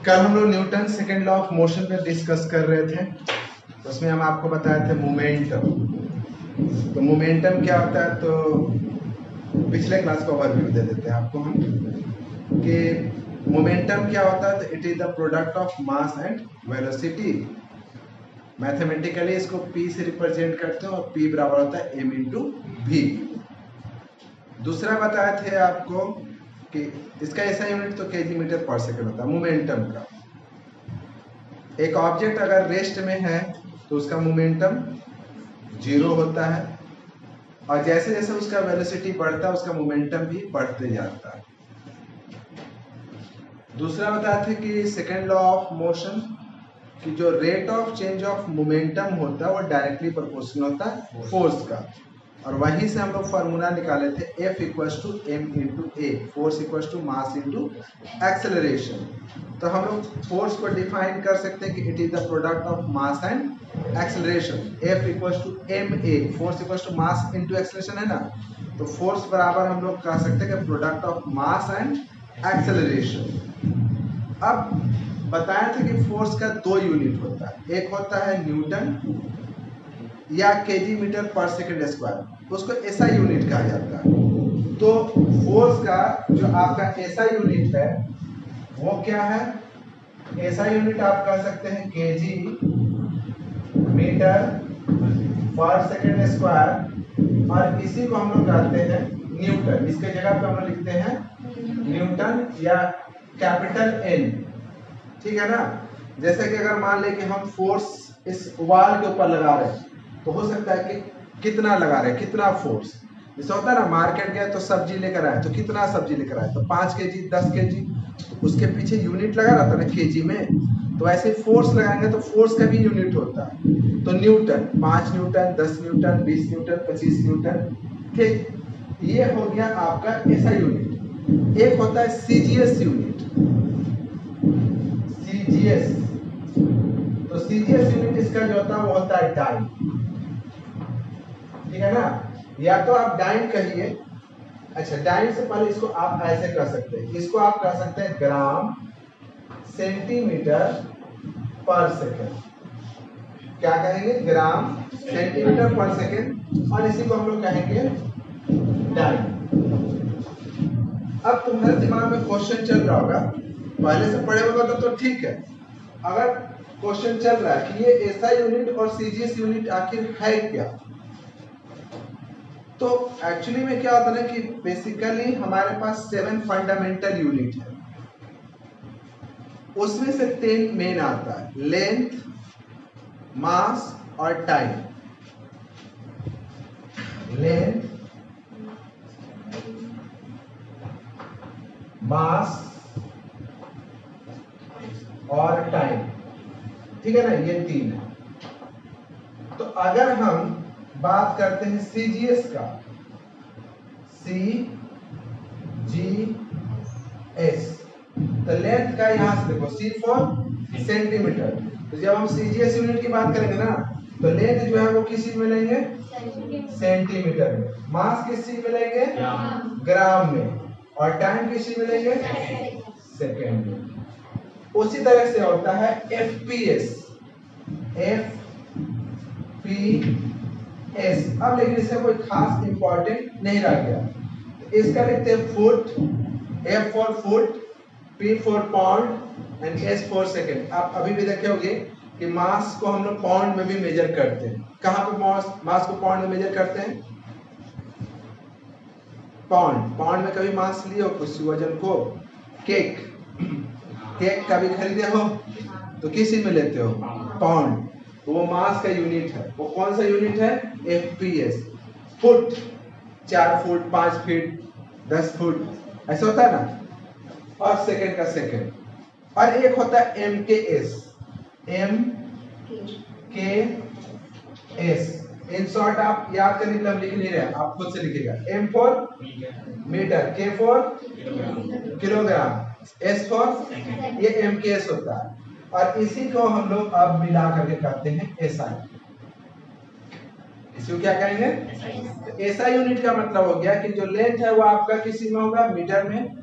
कल हम लोग Newton second law of motion पे डिस्कस कर रहे थे। उसमें हम आपको बताए थे मोमेंटम। तो मोमेंटम क्या होता है, तो पिछले क्लास का ओवरव्यू दे देते हैं आपको हम कि मोमेंटम क्या होता है। तो it is the product of mass and velocity. Mathematically इसको P से रिप्रेजेंट करते हैं और P बराबर होता है m इंटू V। दूसरा बताए थे आपको कि इसका ऐसा यूनिट तो केजी मीटर पर सेकंड होता है मोमेंटम का। एक ऑब्जेक्ट अगर रेस्ट में है तो उसका मोमेंटम 0 होता है, और जैसे जैसे उसका वेलोसिटी बढ़ता है उसका मोमेंटम भी बढ़ते जाता है। दूसरा बताते थे कि सेकेंड लॉ ऑफ मोशन कि जो rate of change of momentum होता है वो डायरेक्टली प्रोपोर्शनल होता है फोर्स का, और वहीं से हम लोग फार्मूला निकाले थे F equals to m into A, force equals to mass into acceleration. तो हम लोग फोर्स को डिफाइन कर सकते हैं कि it is the product of mass and acceleration. F equals to ma, force equals to mass into acceleration है ना, तो फोर्स बराबर हम लोग कह सकते हैं कि product of mass and acceleration. अब बताया था कि फोर्स का 2 यूनिट होता है, एक होता है न्यूटन या केजी मीटर पर सेकंड स्क्वायर, उसको ऐसा यूनिट कहा जाता है। तो फोर्स का जो आपका ऐसा यूनिट है वो क्या है, ऐसा यूनिट आप कह सकते हैं केजी मीटर पर सेकंड स्क्वायर, और इसी को हम लोग कहते हैं न्यूटन। इसके जगह पे हम लोग लिखते हैं न्यूटन या कैपिटल N, ठीक है ना। जैसे कि अगर मान ले कि हम फोर्स इस वॉल के ऊपर लगा रहे हैं तो हो सकता है कि कितना लगा रहे हैं, कितना फोर्स। जैसे होता है ना, मार्केट गए तो सब्जी लेकर आए, तो कितना सब्जी लेकर आए, तो 5 केजी 10 केजी, तो उसके पीछे यूनिट लगा रहता है ना केजी में। तो ऐसे फोर्स लगाएंगे तो फोर्स का भी यूनिट होता है। तो Newton 5 Newton 10 Newton 20 Newton 25 Newton, ठीक। ये हो गया आपका ऐसा यूनिट। एक होता है सीजीएस यूनिट, सीजीएस। तो सीजीएस यूनिट इसका जो होता है वो होता है डाइन, ठीक है ना। या तो आप डाइन कहिए, अच्छा डाइन से पहले इसको आप ऐसे कह सकते हैं, इसको आप कह सकते हैं ग्राम सेंटीमीटर पर सेकंड। क्या कहेंगे, ग्राम सेंटीमीटर पर सेकंड, और इसी को हम लोग कहेंगे डाइन। अब तुम्हारे दिमाग में क्वेश्चन चल रहा होगा, पहले से पढ़े होगा तो ठीक है। अगर क्वेश्चन चल रहा है कि ये ऐसा यूनिट और सीजीएस यूनिट आखिर है क्या, तो एक्चुअली में क्या होता है ना कि बेसिकली हमारे पास 7 फंडामेंटल यूनिट है, उसमें से 3 मेन आता है, लेंथ, मास और टाइम। लेंथ, मास और टाइम, ठीक है ना, ये 3 है। तो अगर हम बात करते हैं सीजीएस का, सी जी एस, तो लेंथ का यहां से देखो C फॉर सेंटीमीटर। तो जब हम सीजीएस यूनिट की बात करेंगे ना, तो लेंथ जो है वो किस चीज में लेंगे, सेंटीमीटर में। मास किस चीज में लेंगे, ग्राम में। और टाइम किस चीज में लेंगे, सेकेंड में। उसी तरह से होता है FPS, FPS। अब लेकिन इसका कोई खास इंपॉर्टेंट नहीं रह गया, तो इसका लिखते हैं foot, F for foot, P for pound and S for second. आप अभी भी देखे होंगे कि मास को हम लोग पाउंड में भी मेजर करते हैं। कहाँ पे मास को पाउंड में मेजर करते हैं, पाउंड में कभी मास लिए हो कुछ वजन को, केक कभी खरीदे हो तो किस चीज में लेते हो, पाउंड। तो वो मास का यूनिट है, वो कौन सा यूनिट है, FPS। Foot 4 foot 5 feet 10 foot ऐसा होता है ना, और सेकंड का सेकंड। और एक होता है MKS, इन शॉर्ट आप याद करने के लिए हम लिख नहीं रहे, आप खुद से लिखिएगा। M for metre, K for kilogram, S for, ये MKS होता है। और इसी को हम लोग अब मिला करके कहते हैं SI। इसको क्या कहेंगे, तो SI यूनिट का मतलब हो गया कि जो लेंथ है वो आपका किसी में होगा, मीटर में,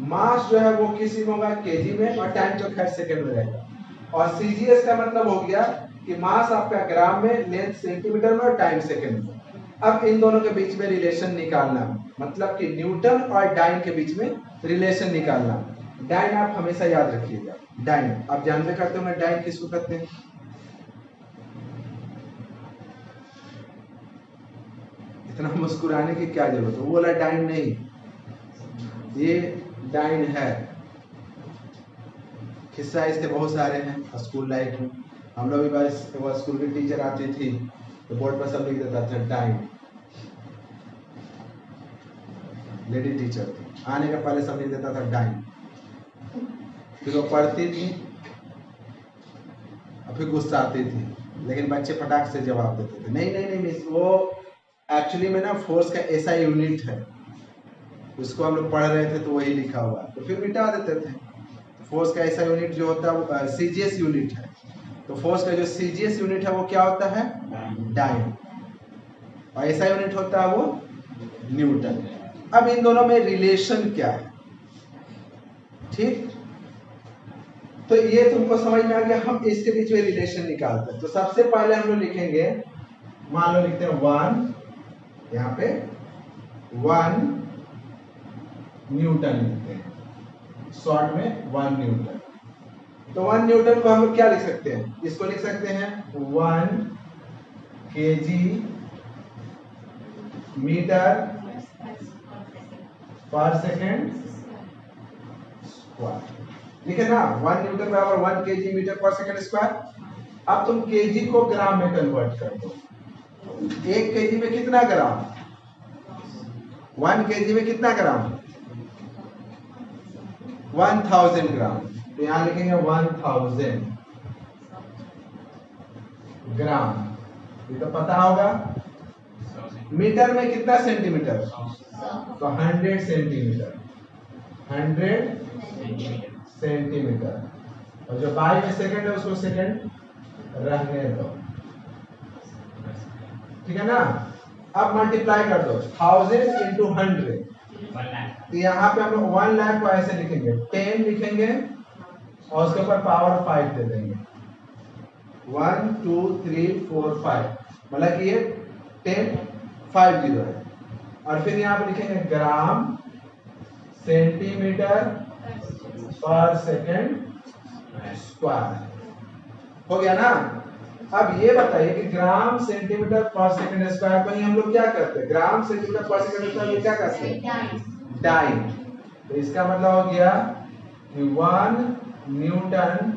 मास जो है वो किसी में होगा केजी में और टाइम जो खैर सेकंड में रहेगा। और सीजीएस का मतलब हो गया कि मास आपका ग्राम में, लेंथ सेंटीमीटर में और टाइम सेकंड में। अब इन दोनों के बीच में रिलेशन निकालना, मतलब कि न्यूटन और डाइन के बीच में रिलेशन निकालना। डाइन आप हमेशा याद रखिएगा, डाइन आप जानते करते हो डाइन किसको कहते हैं? इतना मुस्कुराने की क्या जरूरत है, वो वाला डाइन नहीं, ये डाइन है। किस्सा इसके बहुत सारे हैं स्कूल लाइफ में। हम लोग भी बस वो स्कूल की टीचर आती थी तो बोर्ड पर सब लिख देता था डाइन, लेडी टीचर थी, आने का पहले सब लिख देता था डाइन, फिर वो पढ़ती थी और फिर गुस्सा आती थी, लेकिन बच्चे फटाक से जवाब देते थे नहीं नहीं नहीं मिस, वो एक्चुअली में ना फोर्स का ऐसा यूनिट है, उसको हम लोग पढ़ रहे थे तो वही लिखा हुआ, तो फिर मिटा देते थे। फोर्स का ऐसा यूनिट जो होता है वो सीजीएस यूनिट है, तो फोर्स का जो सीजीएस यूनिट है वो क्या होता है? डाइन। और ऐसा यूनिट होता है वो न्यूटन। अब इन दोनों में रिलेशन क्या है? ठीक, तो ये तुमको समझ में आ गया। हम इसके बीच में रिलेशन निकालते हैं। तो सबसे पहले हम लोग लिखेंगे, मान लो लिखते हैं 1, यहाँ पे 1 न्यूटन लिखते हैं, शॉर्ट में 1 न्यूटन। तो 1 न्यूटन को हम लोग क्या लिख सकते हैं? इसको लिख सकते हैं 1 kg मीटर पर सेकेंड स्क्वायर, ठीक है ना? 1 न्यूटन बराबर 1 kg मीटर पर सेकेंड स्क्वायर। अब तुम kg को ग्राम में कन्वर्ट कर दो। 1 kg में कितना ग्राम? 1 kg में कितना ग्राम? 1000 ग्राम। तो यहां लिखेंगे 1000 ग्राम, ये तो पता होगा। मीटर में कितना सेंटीमीटर? तो 100 सेंटीमीटर, 100 सेंटीमीटर। और जो बाई में सेकंड है उसको सेकंड रहने दो, ठीक है ना? अब मल्टीप्लाई कर दो 1000 इंटू 100, तो यहाँ पे हम लोग 1 लाख को ऐसे लिखेंगे, 10 लिखेंगे और उसके ऊपर पावर 5 दे देंगे, 1 2 3 4 5, मतलब कि ये 10 50 है। और फिर यहाँ पे लिखेंगे ग्राम सेंटीमीटर पर सेकेंड स्क्वायर, हो गया ना? अब ये बताइए कि ग्राम सेंटीमीटर पर सेकेंड स्क्वायर को ही हम लोग क्या करते हैं? ग्राम सेंटीमीटर पर सेकेंड स्क्वायर में क्या करते हैं? डाइन। तो इसका मतलब हो गया कि 1 न्यूटन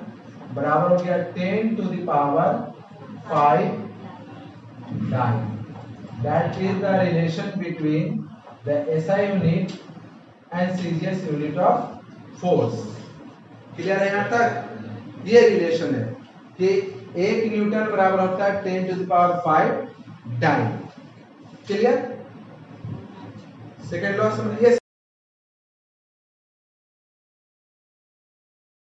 बराबर हो गया 10 to the power 5 dyne. That is the relation between the SI unit and CGS unit of force. Clear है यहाँ तक? ये रिलेशन है कि 1 न्यूटन बराबर होता है 10 to the power 5 dyne. Clear? Second law समझिए।